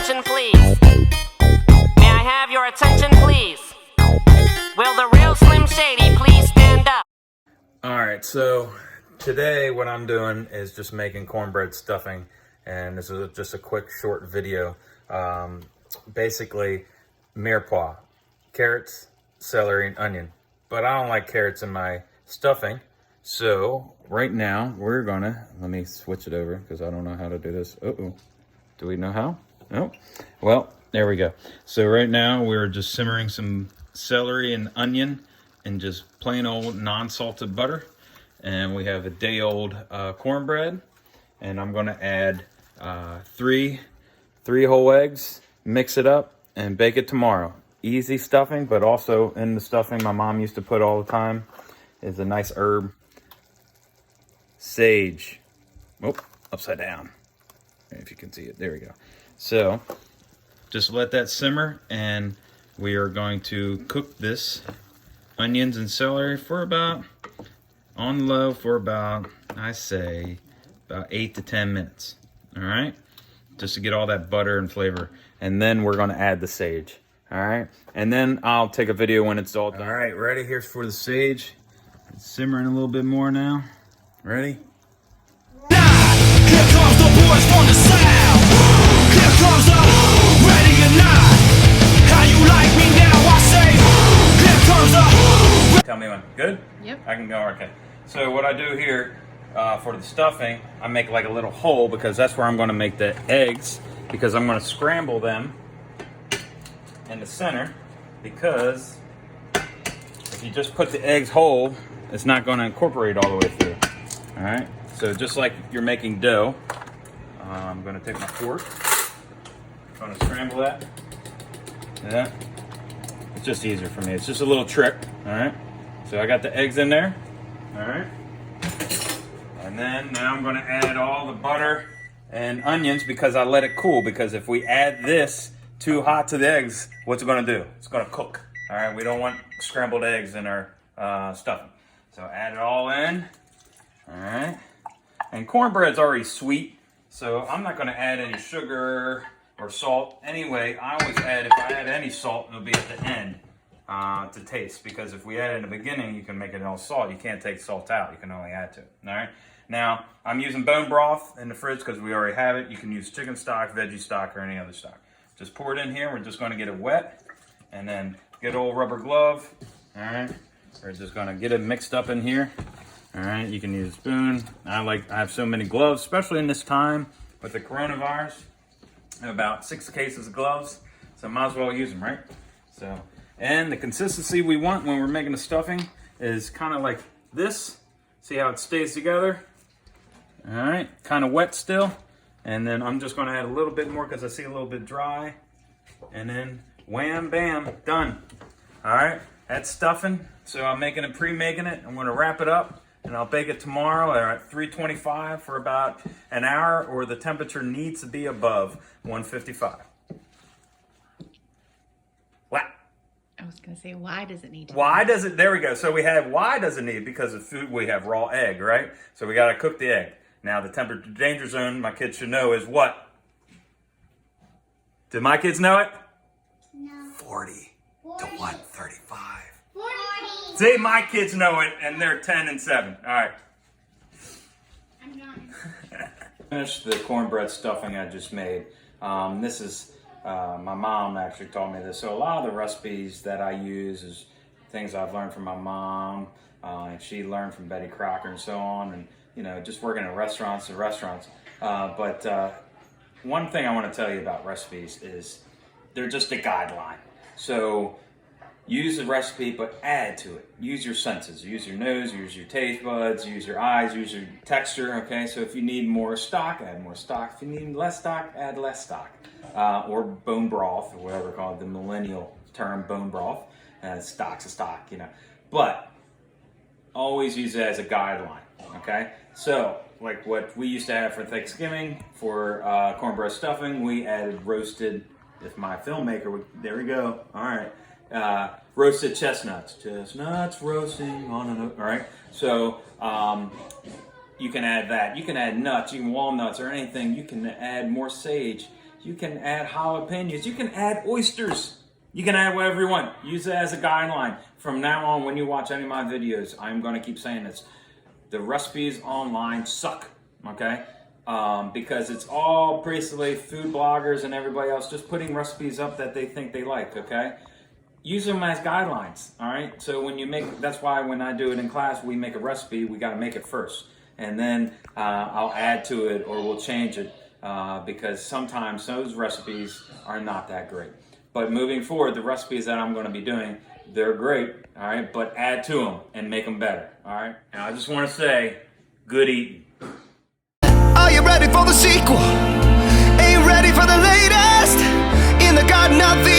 attention, please? May I have your attention, please? Will the real Slim Shady please stand up? Alright, so today what I'm doing is just making cornbread stuffing, and this is just a quick short video. Basically, mirepoix, carrots, celery, and onion. But I don't like carrots in my stuffing, so right now we're gonna, let me switch it over because I don't know how to do this. Uh-oh. Do we know how? No? Well, there we go. So right now we're just simmering some celery and onion and just plain old non-salted butter. And we have a day-old cornbread. And I'm gonna add three whole eggs, mix it up, and bake it tomorrow. Easy stuffing, but also in the stuffing my mom used to put all the time is a nice herb, sage. Oh, upside down. If you can see it, there we go. So just let that simmer, and we are going to cook this onions and celery for about, on low for about, I say, about 8 to 10 minutes. All right, just to get all that butter and flavor. And then we're gonna add the sage. All right, and then I'll take a video when it's all done. All right, ready? Here's for the sage. It's simmering a little bit more now. Ready? Here comes the boys from the south. Here comes the ready or not. How you like me now? I say, here comes the. Tell me when. Good? Yep. I can go, okay. So what I do here for the stuffing, I make like a little hole because that's where I'm going to make the eggs, because I'm going to scramble them in the center, because if you just put the eggs whole, it's not going to incorporate all the way through. All right. So just like you're making dough, I'm going to take my fork. I'm going to scramble that. Yeah. It's just easier for me. It's just a little trick. All right. So I got the eggs in there. All right. And then now I'm going to add all the butter and onions because I let it cool. Because if we add this too hot to the eggs, what's it going to do? It's going to cook. All right. We don't want scrambled eggs in our stuffing. So add it all in. All right. And cornbread's already sweet, so I'm not going to add any sugar or salt. Anyway, I always add, if I add any salt, it'll be at the end to taste. Because if we add it in the beginning, you can make it all salt. You can't take salt out. You can only add to it. All right. Now, I'm using bone broth in the fridge because we already have it. You can use chicken stock, veggie stock, or any other stock. Just pour it in here. We're just going to get it wet. And then get an old rubber glove. All right. We're just going to get it mixed up in here. All right, you can use a spoon. I have so many gloves, especially in this time with the coronavirus. I have about 6 cases of gloves, so I might as well use them, right? So, and the consistency we want when we're making the stuffing is kind of like this. See how it stays together? All right, kind of wet still. And then I'm just going to add a little bit more because I see a little bit dry. And then wham, bam, done. All right, that's stuffing. So I'm making it, pre-making it. I'm going to wrap it up. And I'll bake it tomorrow at 325 for about an hour, or the temperature needs to be above 155. What? I was going to say, why does it need to Why does it, there we go. So we have, why does it need? Because of food, we have raw egg, right? So we got to cook the egg. Now the temperature danger zone, my kids should know, is what? Do my kids know it? No. 40 to 135. 40. See, my kids know it, and they're 10 and 7. All right. I'm done. Finished the cornbread stuffing I just made. This is, my mom actually taught me this. So a lot of the recipes that I use is things I've learned from my mom, and she learned from Betty Crocker and so on, and, you know, just working in restaurants. But one thing I want to tell you about recipes is they're just a guideline. So use the recipe, but add to it. Use your senses. Use your nose, use your taste buds, use your eyes, use your texture, okay? So if you need more stock, add more stock. If you need less stock, add less stock. Or bone broth, or whatever called the millennial term, bone broth. Stock's a stock, you know. But always use it as a guideline, okay? So, like what we used to have for Thanksgiving, for cornbread stuffing, we added roasted, if my filmmaker would, there we go, all right. Roasted chestnuts roasting on and all right. So you can add that. You can add nuts, you can walnuts or anything. You can add more sage. You can add jalapenos. You can add oysters. You can add whatever you want. Use it as a guideline. From now on, when you watch any of my videos, I'm going to keep saying this. The recipes online suck, okay? Because it's all basically food bloggers and everybody else just putting recipes up that they think they like, okay? Use them as guidelines, all right? So when you make, that's why when I do it in class, we make a recipe, we got to make it first. And then I'll add to it or we'll change it because sometimes those recipes are not that great. But moving forward, the recipes that I'm going to be doing, they're great, all right? But add to them and make them better, all right? And I just want to say, good eating. Are you ready for the sequel? Ain't ready for the latest? In the garden of the